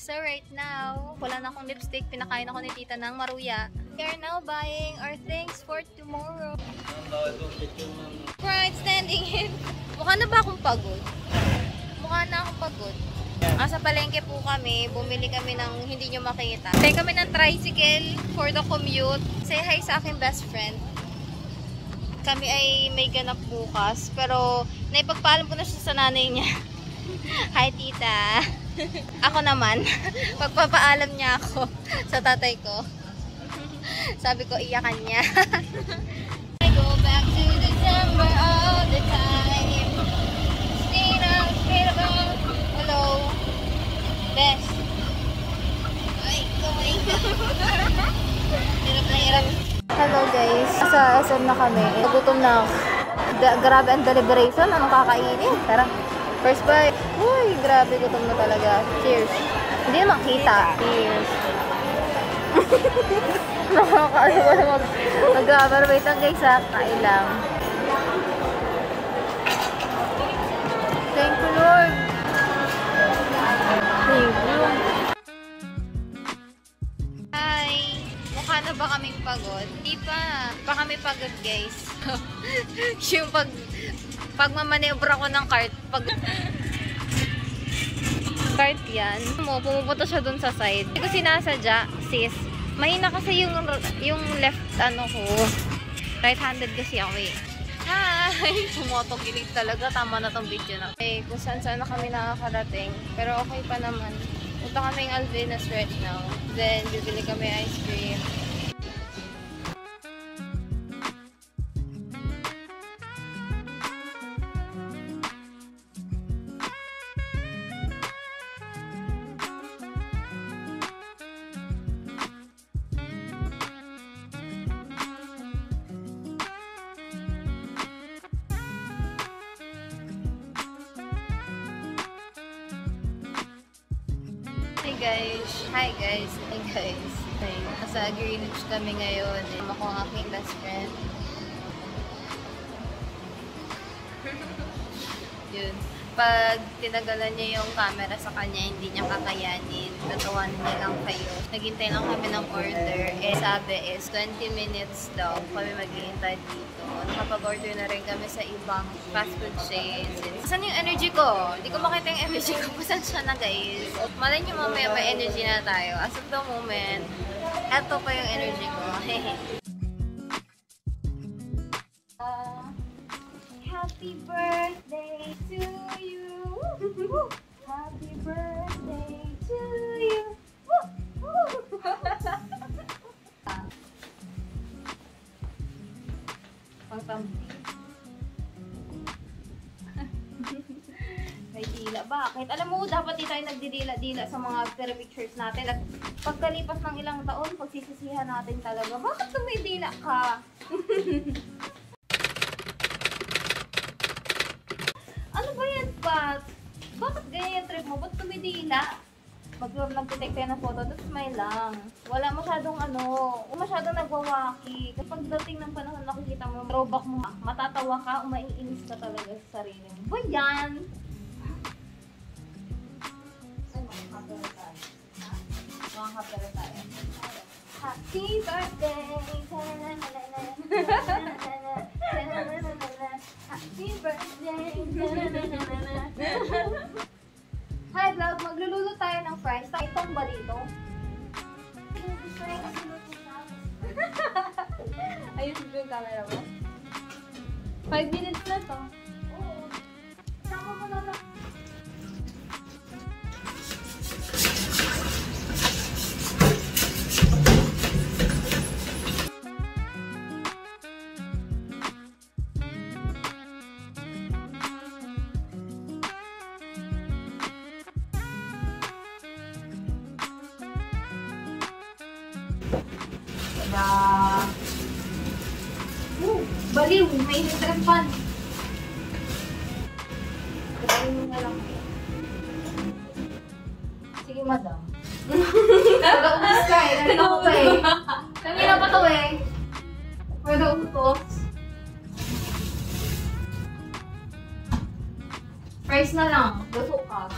So right now, wala na akong lipstick. Pinakain ako ni tita ng maruya. We are now buying our things for tomorrow. Right, standing in. Mukha na ba akong pagod? Mukha na akong pagod. Sa palengke po kami, bumili kami ng hindi nyo makita. Kaya kami ng tricycle for the commute. Say hi sa aking best friend. Kami ay may ganap bukas, pero naipagpaalam ko na siya sa nanay niya. Hi tita. Ako naman, pagpapaalam niya ako sa tatay ko. Sabi ko, iyakan niya. I go back to December all the time. Hello. Best. Ay, kamay ka. Hirap na hirap. Hello guys. Sa SM na kami. Nagutom na. Grabe ang deliberation. Anong kakainin? Tara. First bite. Uy, grabe. Gutom na talaga. Cheers. Hindi na makita. Cheers. Nakakaano ba mag-grabber. Wait lang guys ha. Kain lang. Thank you Lord. Thank you. Hi. Mukha na ba kaming pagod? Hindi pa. Pa kami pagod guys. Yung pagmamanebra ko ng cart. Cart yan. Pumupunta siya dun sa side. Hindi ko sinasadya, sis. Mahina kasi yung left ano ko. Right-handed kasi ako eh. Hi! Pumotong-gilig talaga. Tama na tong video na. Okay, kung saan-saan na kami nakakarating. Pero okay pa naman. Punta kami ng Alvenas right now. Then, bibili kami ice cream. Hi guys. Nasa Greenwich kami ngayon. Ako ang aking best friend. Yun. Pag tinagalan niya yung camera sa kanya, hindi niya kakayanin. Tatawanan niya lang kayo. Naghintay lang kami ng order. Sabi is 20 minutes daw kami maghihintay dito. Nakapag-order na rin kami sa ibang fast food chains. Saan yung energy ko? Hindi ko makita yung energy ko. Pasensya na guys. Malay niyo mamaya may energy na tayo. As of the moment, eto pa yung energy ko. Happy birthday to you. Happy birthday to you. May dila. Bakit? Alam mo, dapat di tayo nagdidila-dila sa mga pictures natin. At pagkalipas ng ilang taon, pagsisisihan natin talaga. Bakit tumidila ka? Ano ba yan, Pat? Bakit ganyan yung trip mo? Ba't tumidila? Mag-take tayo ng photo, tapos may lang. Wala masyadong masyadong nagwawaki. Kapag dating ng panahon nakikita mo, throwback mo, matatawa ka, maiinis ka talaga sa sarili mo. Ba yan? Ay, makakapera tayo. Ha? Makakapera tayo. Happy birthday! Happy birthday! Hi vlog, magluluto tayo ng fries. Itong ba dito? Ayun yung camera mo? 5 minutes na to. Oo. Sama mo na lang. Baliw, may hidran pan. Baliw mo na lang. Sige, madam. Nag-ubus ka eh. Nag-ubus ka eh. Kanina pa to eh. Nag-ubus. Fries na lang. Luto ka.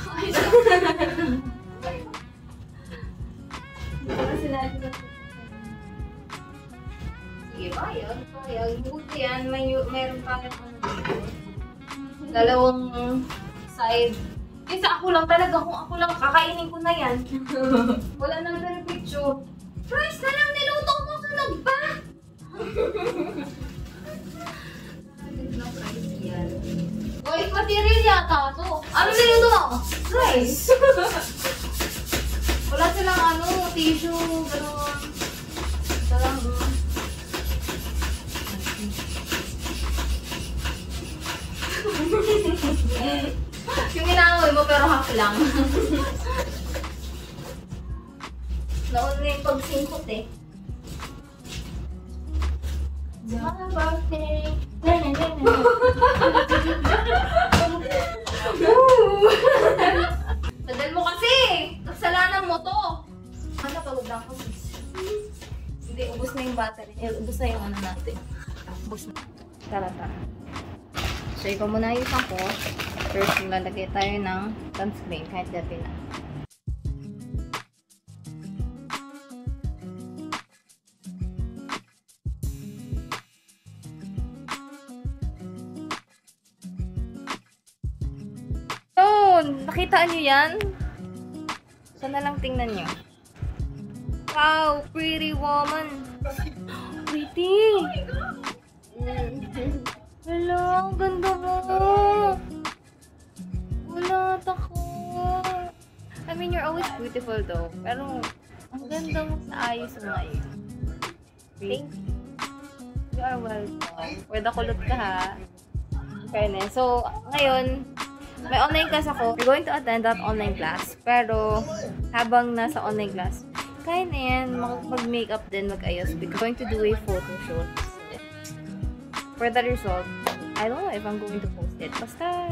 Ayan, mayroon pa rin dalawang side. Kasi ako lang talaga, kung ako lang, kakainin ko na yan. Wala nang ganun picture. Fries na lang niluto mo, sunog ba? Oy, material yata to. Ano niluto mo? Fries. Wala silang tissue, gano'n. Salang, yung inaaway mo pero half lang. Nauna na yung pagsingkot eh. My birthday. Tadal mo kasi! Kasalanan mo to! Ano, pagod lang ako. Hindi, ubos na yung battery. Ubos na yung natin. Ubos na. Tara. So, ikaw muna yung sampo. First, lalagay tayo ng sunscreen kahit gabi na. Yun! Nakita nyo yan? So, na lang tingnan nyo. Wow! Pretty woman! Pretty! Oh my God! Hello! Ang ganda mo! Wala, tako! I mean, you're always beautiful though. Pero, ang ganda mo sa ayos mo ngayon. Thank you. You are welcome. Pwede kulot ka ha. Fairness. So, ngayon, may online class ako. We're going to attend that online class. Pero, habang nasa online class, kaya na yan, mag-makeup din, mag-ayos. We're going to do a photo shoot. For the result, I don't know if I'm going to post it. Basta...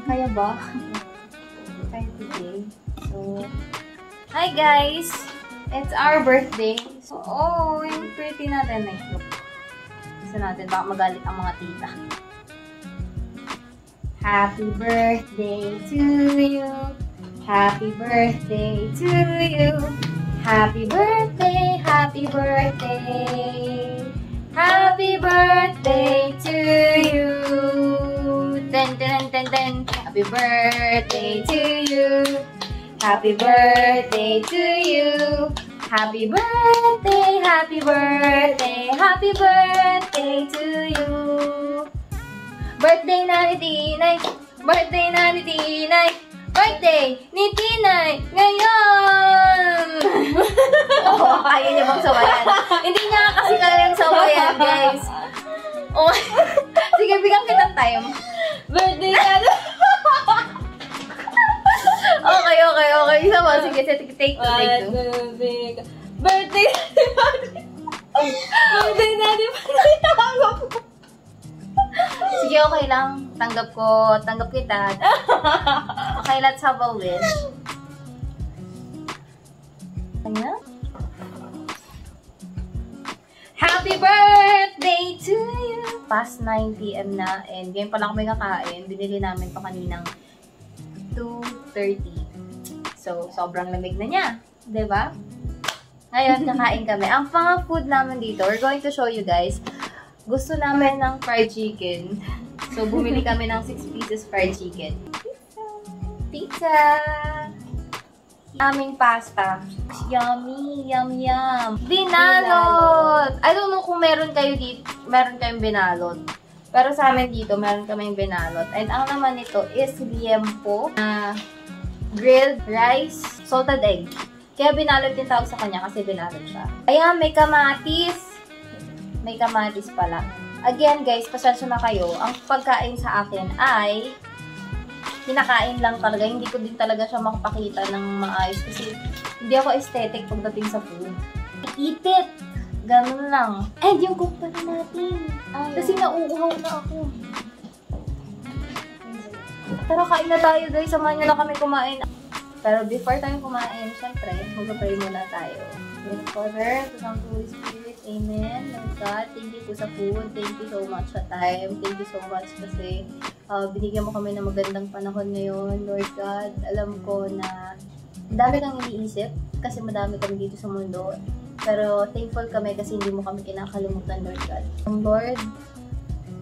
Kaya ba? Kaya today. So, hi guys! It's our birthday. So, yung pretty natin. Look. Isa natin, baka magalit ang mga tita. Happy birthday to you. Happy birthday to you. Happy birthday, happy birthday. Happy birthday to you. Ten, ten, ten, ten. Happy birthday to you. Happy birthday to you. Happy birthday, happy birthday, happy birthday to you. Birthday na ni Tinay, birthday na ni Tinay, birthday ni Tinay ngayon! Oh, kaya niya bang sawayan? Hindi niya kasi kayang sawayan, guys. Oh, sige, bigyan kitang time. Birthday na ni... Okay. Isa mo. Sige, take two. Birthday natin. Sige, okay lang. Tanggap ko. Tanggap kita. Okay, let's have a wish. Ano? Happy birthday to you! Past 9 PM na. And ngayon pa lang kami kakain. Binili namin pa kaninang 2:30. So, sobrang lamig na niya. Diba? Ngayon, kakain kami. Ang mga food namin dito, we're going to show you guys. Gusto namin ng fried chicken. So, bumili kami ng 6 pieces fried chicken. Pizza! Aming pasta. Yummy! Yum, yum! Binalot! I don't know kung meron kayo dito, meron kayong binalot. Pero sa amin dito, meron kaming binalot. And ang naman nito is liempo na grilled rice, salted egg. Kaya binalot din tawag sa kanya kasi binalot siya. Ayan, may kamatis. May kamatis pala. Again, guys, pasensya na kayo. Ang pagkain sa akin ay kinakain lang talaga. Hindi ko din talaga siya makapakita ng maayos kasi hindi ako aesthetic pagdating sa food. Eat it! Ganun lang. And yung cook pala natin. Kasi nauuhaw na ako. Tara, kain na tayo guys. Samahan nyo na kami kumain. Pero before tayo kumain, syempre, mag-pray muna tayo. Dear Father, to the Holy Spirit, Amen. Lord God, thank you po sa food. Thank you so much sa time. Thank you so much kasi binigyan mo kami ng magandang panahon ngayon. Lord God, alam ko na madami kang iniisip kasi madami kami dito sa mundo. Pero thankful kami kasi hindi mo kami kinakalimutan, Lord God. Lord,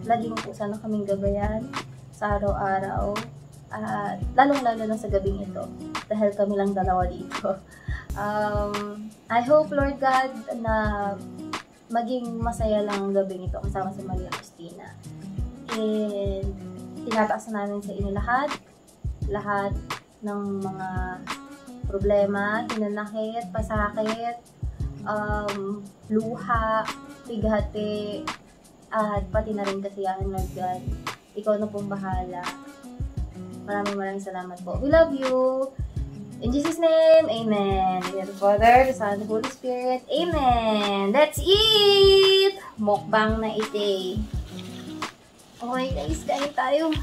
lagi mo po sana kaming gabayan sa araw-araw. At lalong-lalo na sa gabing ito dahil kami lang dalawa dito. I hope, Lord God, na maging masaya lang ang gabing ito kasama si Maria Cristina. And tinataas namin sa inyo lahat ng mga problema, hinanakit, pasakit, luha, bigati, at pati na rin kasiyahan, Lord God. Ikaw na pong bahala. Maraming salamat po. We love you. In Jesus' name, Amen. In the name of the Father, the Son, the Holy Spirit, Amen. Let's eat! Mukbang na ite. Okay guys, kain tayo.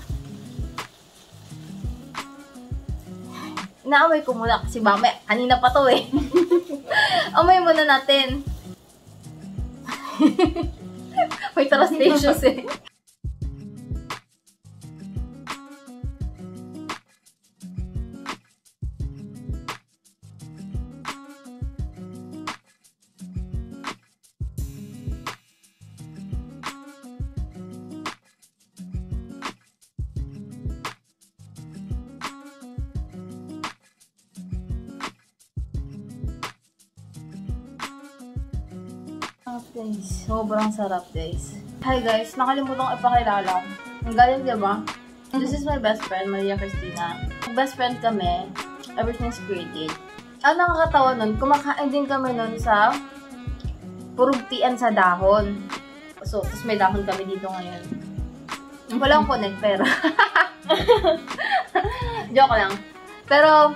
Inaamay ko muna kasi mamaya, kanina pa to eh. Amay muna natin. May translations eh. Guys, sobrang sarap guys. Hi guys, nakalimutan ko ipakilala. Ang galing diba? This is my best friend, Maria Cristina. Best friend kami ever since grade 8. Ang nakakatawa nun, kumakain din kami nun sa purugtian sa dahon. So, tapos may dahon kami dito ngayon. Walang connect, pero joke lang. Pero,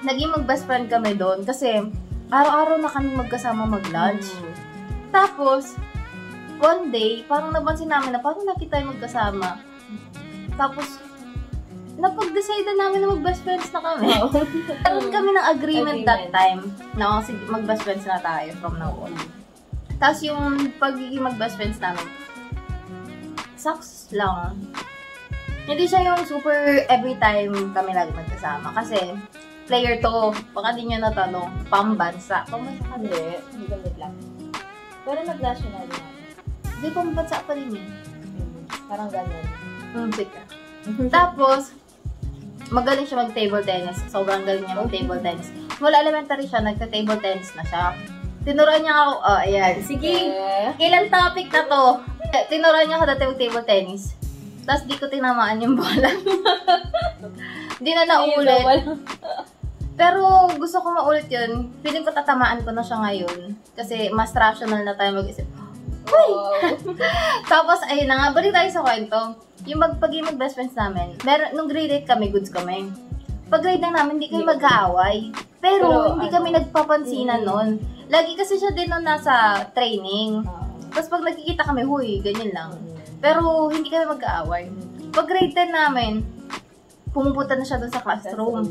naging mag-best friend kami doon kasi araw-araw na kami magkasama mag-lunch. Tapos, one day, parang napansin namin na parang lagi tayo magkasama. Tapos, napag-decide na namin na mag-best friends na kami. Nagkaroon kami ng agreement that time na mag-best friends na tayo from now on. Tapos yung pagiging mag-best friends namin, sucks lang. Hindi siya yung super every time kami lagi magkasama. Kasi, player to, baka di nyo natanong, pambansa. Pambansa ka din? Hindi gamit lang. Pero nag-national na. Hindi, pambansa pa rin eh. Parang ganun. Sige. Tapos, magaling siya mag-table tennis. Sobrang galing niya mag-table tennis. Mula elementary siya, nagka-table tennis na siya. Tinuruan niya ako, ayan. Sige, ilang topic na to? Tinuruan niya ako dati mag-table tennis. Tapos di ko tinamaan yung bola. Di na naulit. Pero gusto ko maulit yun. Feeling ko tatamaan ko na siya ngayon. Kasi mas rational na tayo mag-isip. Uy! Tapos, ayun na nga, balik tayo sa kwento. Yung pagiging mag-best friends namin, nung grade 8 kami, goods kami. Pag grade na namin, hindi kami mag-aaway. Pero hindi kami nagpapansinan nun. Lagi kasi siya din nung nasa training. Tapos pag nagkikita kami, huy, ganyan lang. Pero hindi kami mag-aaway. Pag grade 10 namin, pumupunta na siya dun sa classroom.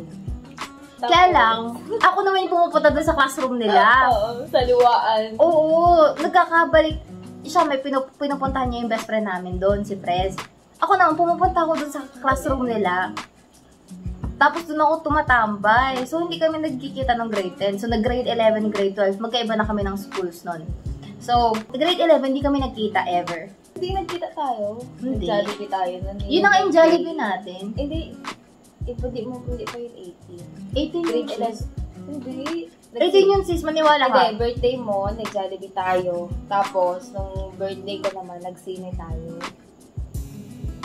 Kaya lang, ako naman yung pumupunta doon sa classroom nila. Oo, sa luwaan. Oo, nagkakabalik. Siya, may pinupuntahan niya yung best friend namin doon, si Prez. Ako naman, pumupunta ako doon sa classroom nila. Tapos doon ako tumatambay. So, hindi kami nagkikita ng grade 10. So, nag-grade 11, grade 12, magkaiba na kami ng schools nun. So, grade 11, hindi kami nagkita ever. Hindi nagkita tayo. Hindi. Nag-Jollibee tayo nun. Yun ang yung Jollibee natin. Hindi pa yung 18. 18 Grade yun, 11. Hindi. 18 yun, sis. Maniwala ka. Hindi, birthday mo, nag-Jollibee tayo. Tapos, nung birthday ko naman, nag-sine tayo.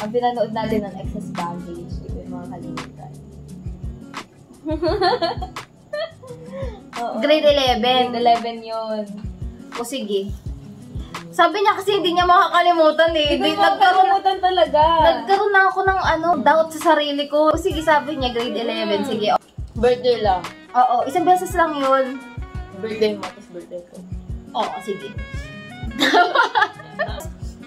Ang pinanood natin ng Excess Baggage, di ko yung mga kalimutan. Grade 11. Grade 11 yun. O sige. Sabi niya kasi hindi niya makakalimutan eh. Hindi ko makakalimutan talaga. Nagkaroon na ako ng doubt sa sarili ko. O sige, sabi niya grade 11. Sige. Birthday lang. Oo, isang beses lang yun. Birthday mo, tapos birthday ko. Oo, sige.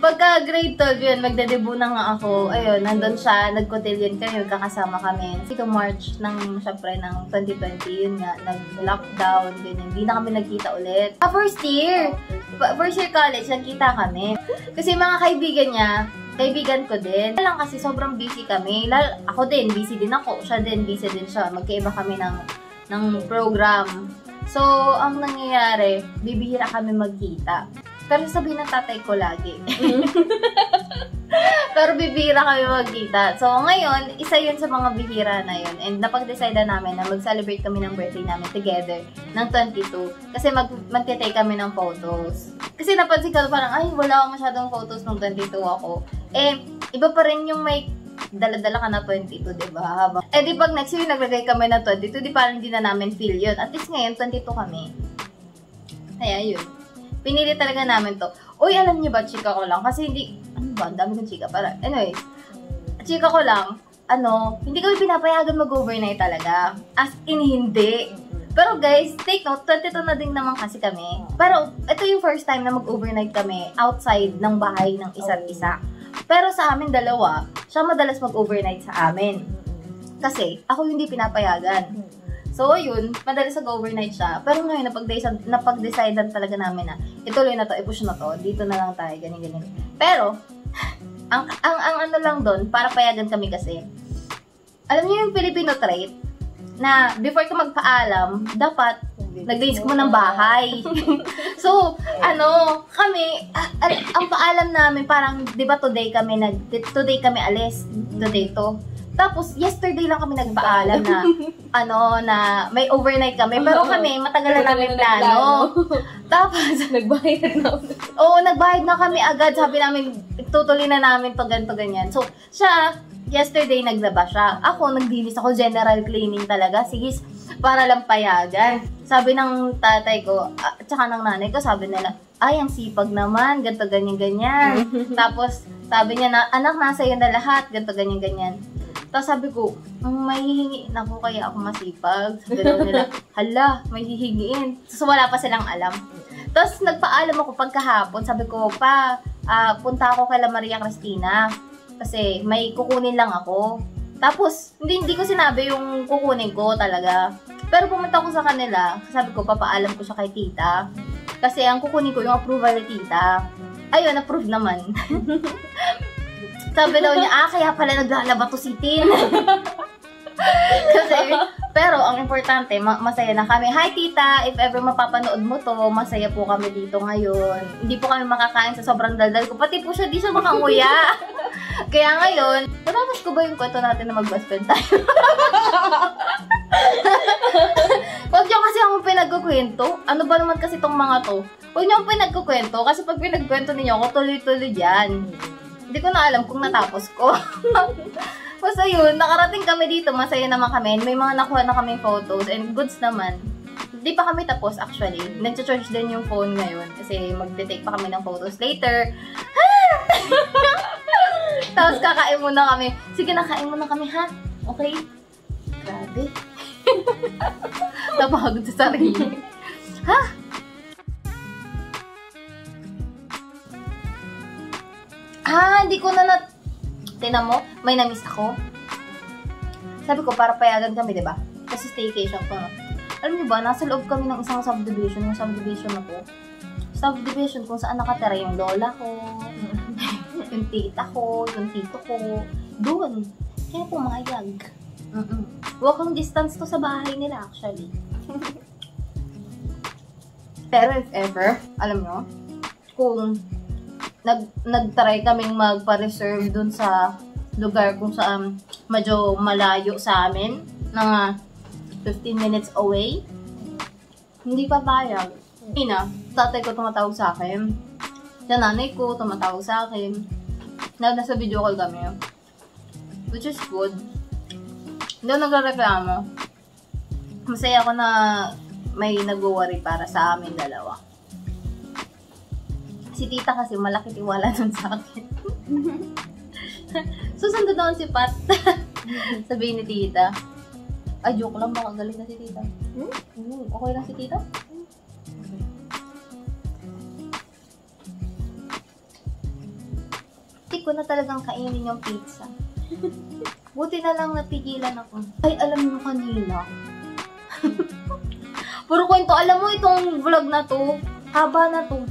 pagka grade 12 yun, magdedebut na nga ako. Ayun, nandun siya, nag-cotillion kami, magkakasama kami. Ito March ng, syempre, ng 2020, yun nga, nag-lockdown, ganyan. Hindi na kami nagkita ulit. First year college, nagkita kami. Kasi mga kaibigan ko din. Lang kasi sobrang busy kami. Ako din, busy din ako. Siya din, busy din siya. Magkaiba kami ng program. So, ang nangyayari, bibihira kami magkita. Pero sabihin ng tatay ko lagi. Pero bibihira kami magkita. So, ngayon, isa yun sa mga bihira na yun. And napag-decide namin na mag-celebrate kami ng birthday namin together ng 22. Kasi magte-take kami ng photos. Kasi napansin ko parang, ay, wala akong masyadong photos nung 22 ako. Eh, iba pa rin yung may dala-dala ka na 22, diba? Eh, di pag next year naglagay kami na 22, di parang hindi na namin feel yun. At least ngayon, 22 kami. Kaya yun. Pinili talaga namin to. Uy, alam niyo ba, chika ko lang. Kasi hindi, ano ba, ang dami kong chika. Para, anyway, chika ko lang, hindi kami pinapayagan mag-overnight talaga. As in, hindi. Pero guys, take note, 22 na din naman kasi kami. Pero, ito yung first time na mag-overnight kami outside ng bahay ng isa't isa. Pero sa amin dalawa, siya madalas mag-overnight sa amin. Kasi, ako hindi pinapayagan. So, yun, madalas nag-overnight siya. Pero ngayon, napag-decidean talaga namin na ituloy na to, i-push na to, dito na lang tayo, ganyan. Pero, ang ano lang doon, para payagan kami kasi, alam niyo yung Filipino trait, na before ka magpaalam, dapat nag-days mo ng bahay. So, kami, ang paalam namin, parang, di ba today kami alis, today to. Tapos, yesterday lang kami nagpaalam na, na may overnight kami. Pero kami, matagal na namin plano. Tapos, Nagbayad na. Oo, nagbayad na kami agad. Sabi namin, tutuloy na namin to, ganito, ganyan. So, siya, yesterday naglaba siya. Ako, nagdinis ako, general cleaning talaga. Sige, para lang payagan. Sabi ng tatay ko, tsaka ng nanay ko, sabi nila, ay, ang sipag naman, ganito, ganyan, ganyan. Tapos, sabi niya na, anak, nasa iyo na lahat, ganito, ganyan, ganyan. Tapos sabi ko, may hihingi na ako kaya ako masipag. Sabi daw nila, hala, may hihingiin. So, wala pa silang alam. Tapos, nagpaalam ako pagkahapon. Sabi ko, punta ako kay La Maria Cristina. Kasi, may kukunin lang ako. Tapos, hindi ko sinabi yung kukunin ko talaga. Pero pumunta ko sa kanila. Sabi ko, papaalam ko siya kay tita. Kasi, ang kukunin ko, yung approval ni tita. Ayun, approve naman. Sabi daw niya, kaya pala naglalaba to si Tin. Kasi, pero ang importante, masaya na kami. Hi tita, if ever mapapanood mo to, masaya po kami dito ngayon. Hindi po kami makakain sa sobrang daldal ko. Pati po siya, di siya makanguya. Kaya ngayon, natapos ko ba yung kwento natin na mag-best friend tayo? Huwag niyo kasi akong pinagkukwento. Ano ba naman kasi tong mga to? Huwag niyo akong pinagkukwento kasi pag pinagkwento ninyo ako, tuloy-tuloy dyan. Hindi ko na alam kung natapos ko. Basta yun, nakarating kami dito, masaya naman kami. May mga nakuha na kaming photos and goods naman. Hindi pa kami tapos actually. Nag-charge din yung phone ngayon kasi magte-take pa kami ng photos later. Tapos kakain muna kami. Sige, nakain muna kami ha? Okay? Grabe. Napagod sa sarili. Ha? Hindi ko na tinan mo, may na-miss ako. Sabi ko, para payagan kami, diba? Kasi staycation ko, no? Alam niyo ba, nasa loob kami ng isang subdivision. Yung subdivision na po. Subdivision kung saan nakatira yung lola ko, yung tita ko, yung tito ko. Doon. Kaya pumayag. Walking distance to sa bahay nila, actually. Pero if ever, alam nyo, kung nag-try kaming magpa-reserve dun sa lugar kung saan medyo malayo sa amin, mga 15 minutes away, hindi pa payag. Tatay ko tumatawag sa akin, sa nanay ko tumatawag sa akin, nasa video call kami, which is good. Hindi ako nagreklamo. Masaya ako na may nag-worry para sa amin dalawa. Si tita kasi malaki tiwala nun sa akin. Susunod naman si Pat. Sabihin ni tita. Ay, joke lang. Baka galing na si tita. Okay lang si tita? Hindi ko na talagang kainin yung pizza. Buti na lang napigilan ako. Ay, alam niyo kanina. Puro kwento. Alam mo, itong vlog na to, haba na to.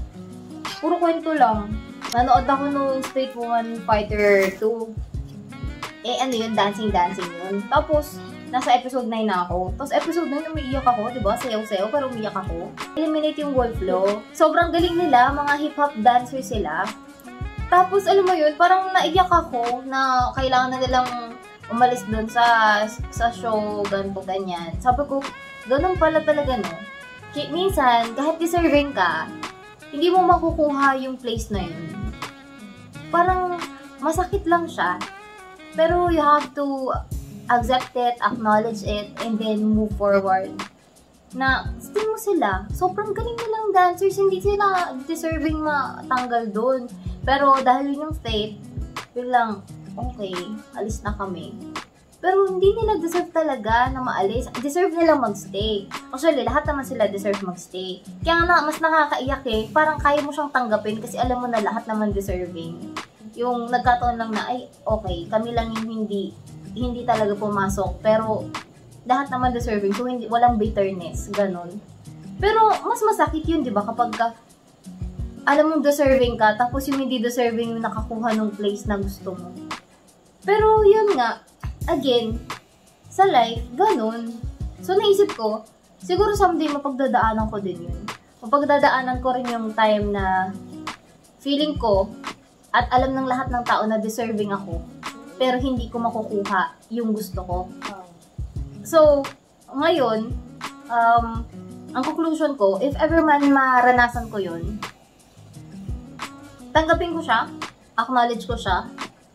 Puro kwento lang. Nanood ako nung Street Woman Fighter 2. Eh, ano yun? Dancing yun. Tapos, nasa episode 9 na ako. Tapos, episode 9, umiiyak ako. Diba? Sayaw-sayaw, pero umiiyak ako. Eliminate yung wall flow. Sobrang galing nila. Mga hip-hop dancers sila. Tapos, alam mo yun, parang naiyak ako na kailangan na nilang umalis doon sa show, ganito, ganyan. Sabi ko, ganun pala talaga, no? Minsan, kahit deserving ka, hindi mo makukuha yung place na yun. Parang, masakit lang siya. Pero you have to accept it, acknowledge it, and then move forward. Na, still mo sila. Sobrang galing nilang dancers, hindi sila deserving matanggal doon. Pero dahil yun yung fate, yun lang, okay, alis na kami. Pero hindi nila deserve talaga na maalis. Deserve nilang magstay. Actually, lahat naman sila deserve magstay. Kaya nga, mas nakakaiyak eh. Parang kaya mo siyang tanggapin kasi alam mo na lahat naman deserving. Yung nagkataon lang na, ay, okay, kami lang yung hindi talaga pumasok. Pero, lahat naman deserving. So, walang bitterness. Ganon. Pero, mas masakit yun, di ba? Kapag alam mong deserving ka, tapos yung hindi deserving yung nakakuha ng place na gusto mo. Pero, yun nga, again, sa life, ganun. So, naisip ko, siguro someday mapagdadaanan ko din yun. Mapagdadaanan ko rin yung time na feeling ko at alam ng lahat ng tao na deserving ako, pero hindi ko makukuha yung gusto ko. So, ngayon, ang conclusion ko, if ever man maranasan ko yun, tanggapin ko siya, acknowledge ko siya,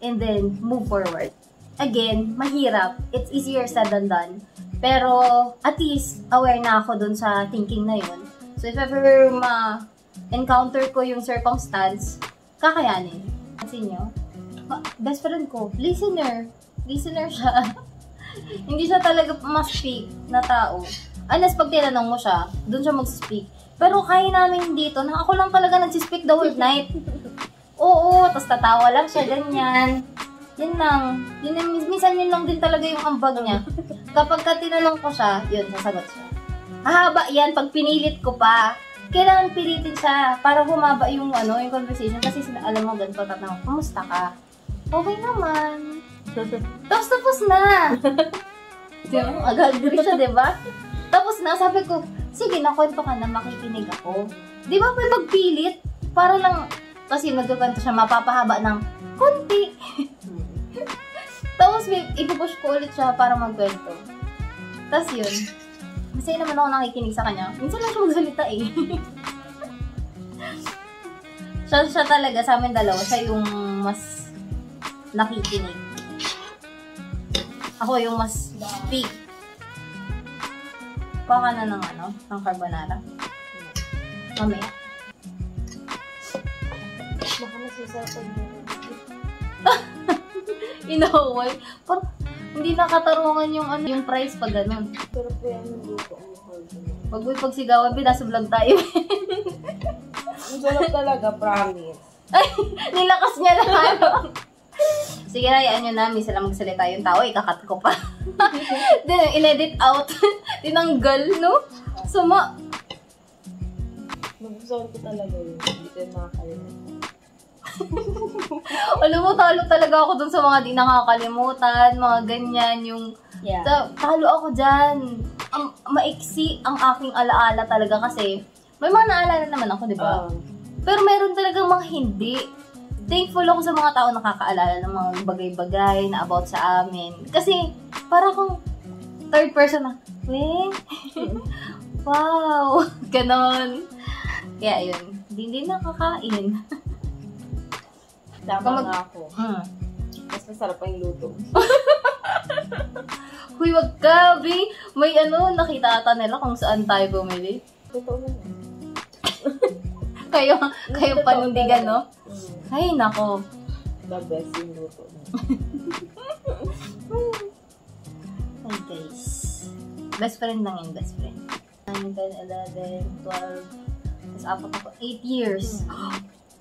and then move forward. Again, mahirap. It's easier said than done. Pero, at least, aware na ako dun sa thinking na yun. So, if ever ma-encounter ko yung circumstance, kakayanin. Kasi nyo, best friend ko, listener siya. Hindi siya talaga ma-speak na tao. Unless pag tinanong mo siya, dun siya mag-speak. Pero kaya namin dito, na ako lang talaga nagsispeak the whole night. Oo, tapos tatawa lang siya, ganyan. Yun lang. Minsan yun lang din talaga yung ambag niya. Kapag tinanong ko siya, yun, sasagot siya. Hahaba yan pag pinilit ko pa. Kailangan pilitin siya para humaba yung yung conversation. Kasi alam mo, ganito tatanong, kumusta ka? Okay naman. Tapos na. Agad-agad siya, diba? Tapos na, sabi ko, sige, nakwento ka na, makikinig ako. Di ba may magpilit? Para lang, kasi nagkakwento siya, mapapahaba ng konti. Tapos ipupush ko ulit siya para magkwento. Tapos yun, masaya naman ako nakikinig sa kanya. Minsan lang siya magsalita eh. siya talaga, sa amin dalawa, siya yung mas nakikinig. Ako yung mas speak. Baka na ng carbonara. Mamaya. Baka masasapag mo. Inaway. Parang hindi nakatarungan yung price pag ganun. Sarap po yan ng luto ang carbonara. Pag may pagsigawan, nasa vlog tayo. Ang sarap talaga, promise. Ay, nilakas niya lang. Sige na, yaan nyo na. Minsan lang magsalita yung tao, ikakat ko pa. Then, in-edit out. Tinanggal, no? Sama. Nagustuhan ko talaga yun. Hindi ko nakakalimutan. Alam mo, talo talaga ako dun sa mga di nakakalimutan, mga ganyan, yung... Yeah. Talo ako dyan. Maiksi ang aking alaala talaga kasi may mga naalala naman ako, di ba? Pero meron talagang mga hindi. Thankful ako sa mga tao nakakaalala ng mga bagay-bagay na about sa amin. Kasi, para akong third person na, wow, ganon. Kaya yun, hindi nakakain. Tama nga ako. Mas masarap ang luto. Huy, wag ka, Bi. May nakita ata nila kung saan tayo bumili. Totoo naman. kayo panindigan, no? Ay, nako. The best yung luto na. Ay, guys. Best friend lang yun, best friend. 9, 10, 11, 12. Tapos apat ako. 8 years.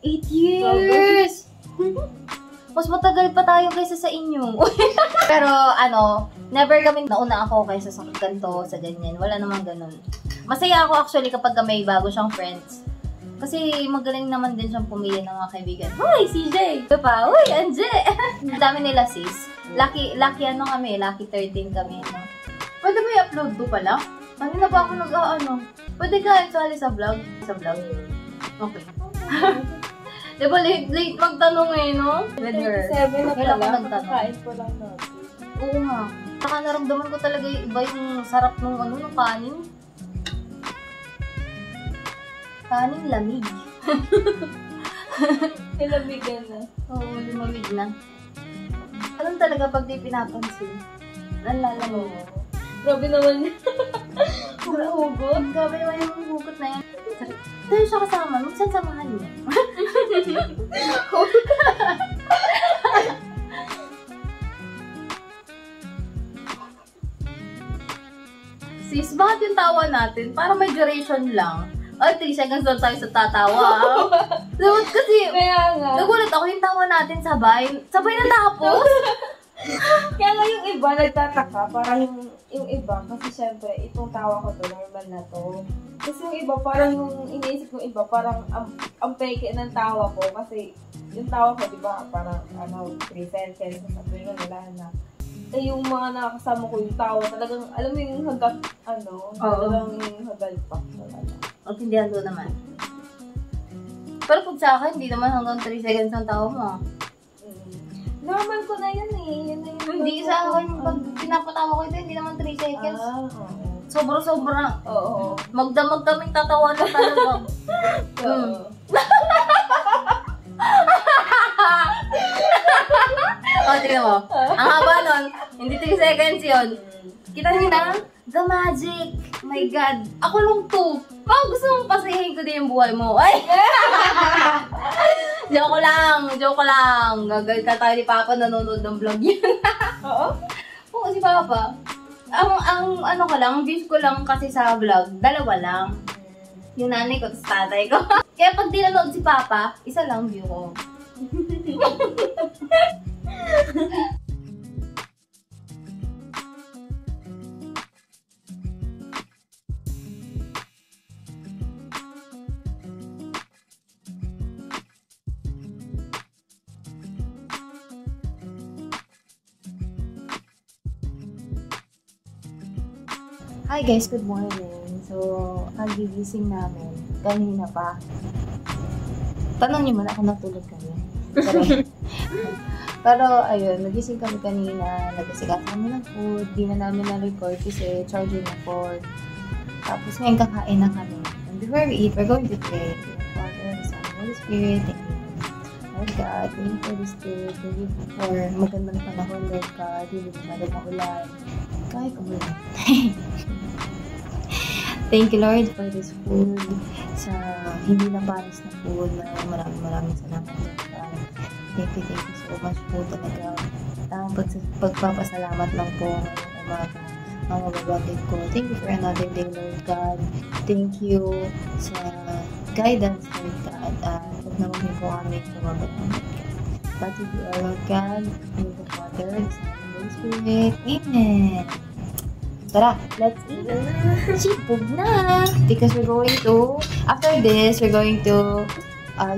8 years! Mas matagal pa tayo kaysa sa inyo. Pero never kami nauna ako kaysa sa ganito, sa ganyan. Wala namang ganun. Masaya ako actually kapag may bago siyang friends. Kasi magaling naman din siyang pumili ng mga kaibigan. Hoy, CJ! Ito pa, hoy, Anje! Ang dami nila, sis. Lucky 13 kami, no? Pwede ba i-upload to pala? Kanina pa ako Pwede ka isali sa vlog? Sa vlog? Okay. Diba late magtanong no? With her. 27 na Kailan pala. ko nagtanong? Kakain ko lang natin. Oo nga. Saka naramdaman ko talaga iba yung sarap ng ng kanin. Kanin lamig. Kilamigan na. Oo, lumamig na. Alam talaga pag di pinapansin. Nalalaman mo. Grabe naman yun. Hugot. Grabe naman yung hugot na yan. Dahil siya kasama, magsasamahan niya. Sis, bakit yung tawa natin? Para may duration lang. Ay, 3 seconds lang tayo sa tatawa. Dapat kasi, Kaya nga. nagulat ako yung tawa natin sabay. Sabay na tapos. Kaya nga yung iba nagtataka, parang yung iba, kasi syempre, itong tawa ko to, normal na to. Kasi yung iba, parang yung iniisip ng iba, parang ang peke ng tawa ko, kasi yung tawa ko, di ba, parang 3 sentences, sabi nga wala na. Eh, yung mga nakakasama ko, yung tawa, talagang, alam mo yung hanggang, talagang yung hanggang pa. O, tindihan doon naman. Pero pag sa akin, hindi naman hanggang 3 seconds ang tawa mo. Normal ko na yun eh. Yun na yun. Hindi sa akin, pag pinapatawa ko ito, hindi naman 3 seconds. Oo. Sobra-sobra. Oo. Magdamag kaming tatawa na talaga. Oo. O, tignan mo. Ang haba nun, hindi 3 seconds yun. Kita niyo na? The magic. My God. Ako lang to. Baka gusto mong pasahin ko din yung buhay mo. Ay! Joke lang. Gagawin ka tayo ni Papa nanonood ng vlog yan. Oo? Oo, si Papa. Ang views ko lang kasi sa vlog, 2 lang. Yung nanay ko, tapos tatay ko. Kaya pag dinanood si Papa, 1 lang view ko. Hi guys, good morning. So, kagigising namin kanina pa. Tanong niyo muna kung natulog kami. Pero ayun, nagising kami kanina, nagasikat kami ng food, di na namin na-record kasi charging na phone. Tapos ngayon kakain na kami. And before we eat, we're going to pray. Father, the Son, Holy Spirit, thank you. Lord God, thank you for this day. Thank you for magandang panahon, Lord God. Hindi masyadong maulan. Kahit umulan. Thank you, Lord, for this food. Sa hindi na panis na food. Maraming salamat, Lord God. Thank you so much po talaga. Pagpapasalamat lang po ngayong umaga. Ang mababatid ko. Thank you for another day, Lord God. Thank you sa guidance, Lord God. Huwag na maging po kami sa mababatid ko. But with you, Lord God, in the Father, the Son, and the Holy Spirit. Amen. Tara, let's eat. Sipog na! Because we're going to, after this, we're going to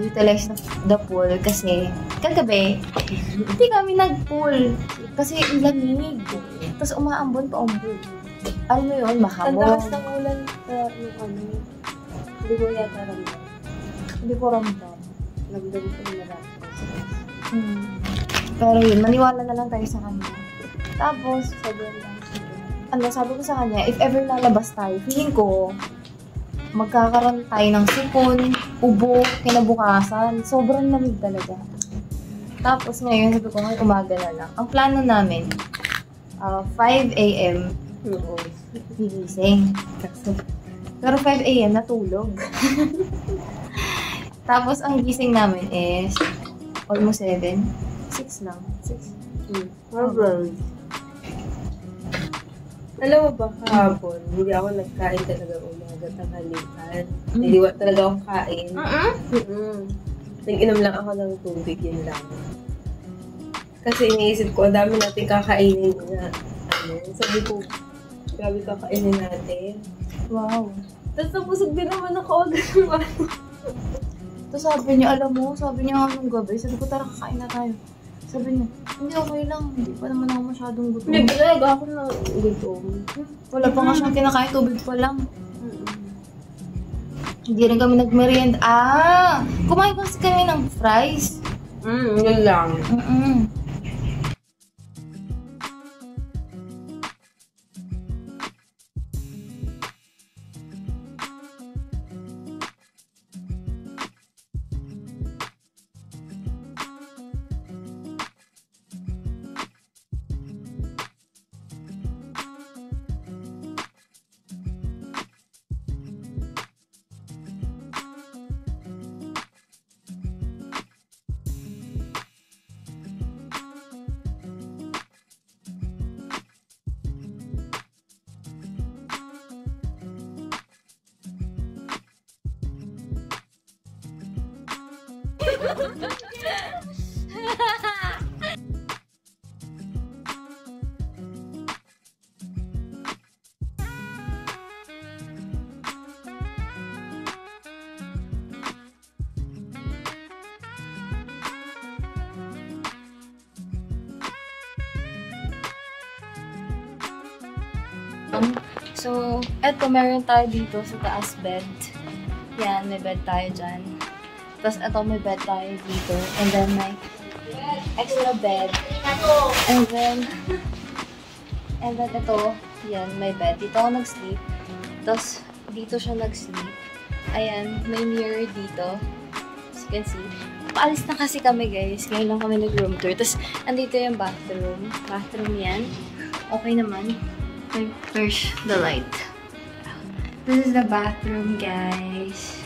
utilize the pool kasi kagabi, hindi kami nag-pool. Kasi lamig. Tapos umaambon pa umbon. Alam mo yun, Ang mahamon. lakas ng ulan kaya yung hindi ko yata ramdam. Hindi ko ramdam. Nagdami ko na lang. Pero yun, maniwala na lang tayo sa kanya. Tapos, Sobrang lang. sabi ko sa kanya, if ever lalabas tayo, feeling ko, magkakaroon tayo ng sipon, ubo, kinabukasan. Sobrang lamig talaga. Tapos ngayon, sabi ko ngayon, umaga na lang. Ang plano namin, 5 a.m. gigising. Pero 5 a.m. natulog. Tapos ang gising namin is almost 7. 6 lang. 6. Alam mo ba, kahapon, hindi ako nagkain talaga umaga, tanghalian. Hindi talaga ako kain. Nag-inom lang ako ng tubig, yun lang. Kasi iniisip ko, ang dami natin kakainin na. Sabi ko, grabe kakainin natin. Wow. Tapos napusog din naman ako agad. Tapos sabi niya, alam mo, sabi niya nga nung gabi, sabi ko, tara kakain na tayo. Sabi niya, hindi okay lang, hindi pa naman ako masyadong gutom. Hindi talaga ako na gutom. Wala pa nga siyang kinakain, tubig pa lang. Hindi rin kami nagmerienda. Kumain kasi kami ng fries. Yun lang. So, eto, meron tayo dito sa taas bed. Yan, may bed tayo dyan. Tapos, eto, may bed tayo dito. And then, may extra bed. And then, ito, yan, may bed. Dito ako nag-sleep. Tapos, dito siya nag-sleep. Ayan, may mirror dito. As you can see. Paalis na kasi kami, guys. Ngayon lang kami nag-room tour. Tapos, andito yung bathroom. Bathroom yan. Okay naman. Where's the light? This is the bathroom, guys.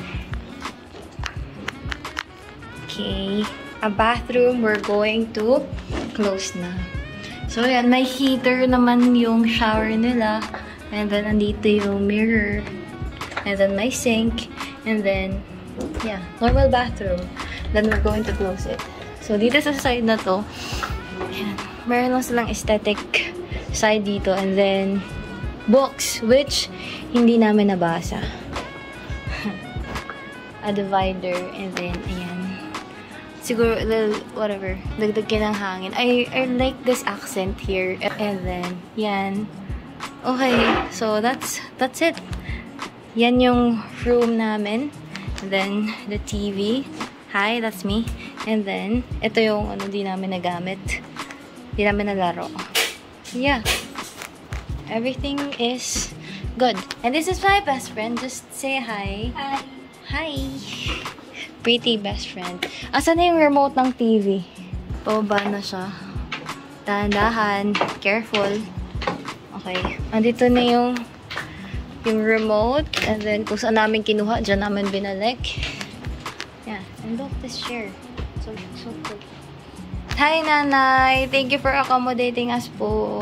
Okay. A bathroom we're going to close na. So, yan. May heater naman yung shower nila. And then, andito yung mirror. And then, my sink. And then, yeah. Normal bathroom. Then, we're going to close it. So, dito sa side na to, yan. Meron lang silang aesthetic side dito, and then books which hindi namin nabasa. A divider, and then ayan, siguro whatever, dagdag ng hangin. I like this accent here, and then yan. Okay, so that's it. Yan yung room namin, and then the TV. Hi, that's me. And then ito yung di namin nagamit, hindi namin nalaro. Yeah, everything is good. And this is my best friend. Just say hi. Hi. Hi. Pretty best friend. Asan na yung remote ng TV? Pababa na siya. Dahan-dahan. Careful. Okay. Andito na yung remote. And then, kung saan namin kinuha, dyan namin binalik. Yeah. And look, this chair. So cool. Hi, Nanay! Thank you for accommodating us po.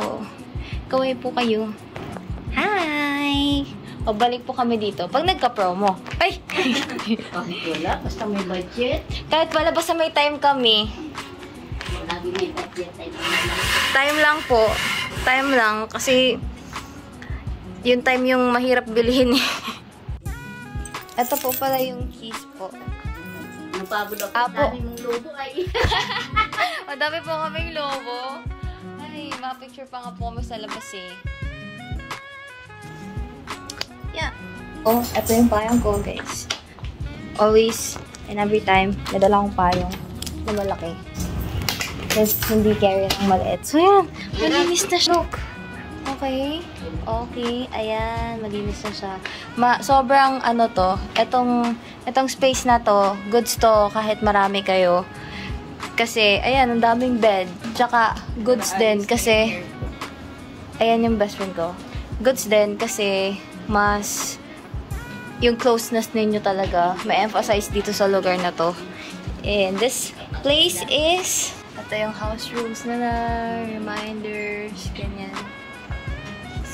Kaway po kayo. Hi! Pabalik po kami dito pag nagka-promo. Ay! Kahit wala, basta may budget. Kahit wala, basta may time kami. Lagi may budget. Time lang po. Time lang. Kasi, yung time yung mahirap bilhin eh. Ito po pala yung keys po. Napagod ako. Apo. Dami mong lobo ay. Madami po kaming lobo. Ay, ma-picture pa nga po kami sa labas eh. Yeah. Oh, ito yung payong ko, guys. Always and every time, nadala akong payong na malaki. Kasi hindi carry ng maliit. So, yan. Malinis na siya. Look. Okay. Okay. Ayan. Malinis na siya. Sobrang to. Itong space na to, goods to kahit marami kayo. Kasi, ayan, ang daming bed. Tsaka, goods din kasi, ayan yung best friend ko. Goods din kasi, mas, yung closeness ninyo talaga, may emphasize dito sa lugar na to. And this place is, ito yung house rules na reminders, ganyan.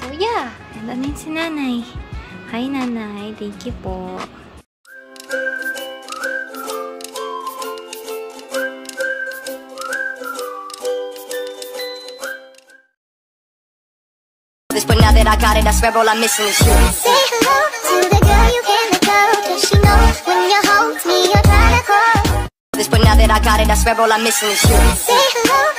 So, yeah. And ano si Nanay. Hi, Nanay. Thank you po. This, but now that I got it, I swear all I'm missing is you. Say hello to the girl you can't let go. Does she know when you hold me, you're trying to call? This, but now that I got it, I swear all I'm missing is you. Say hello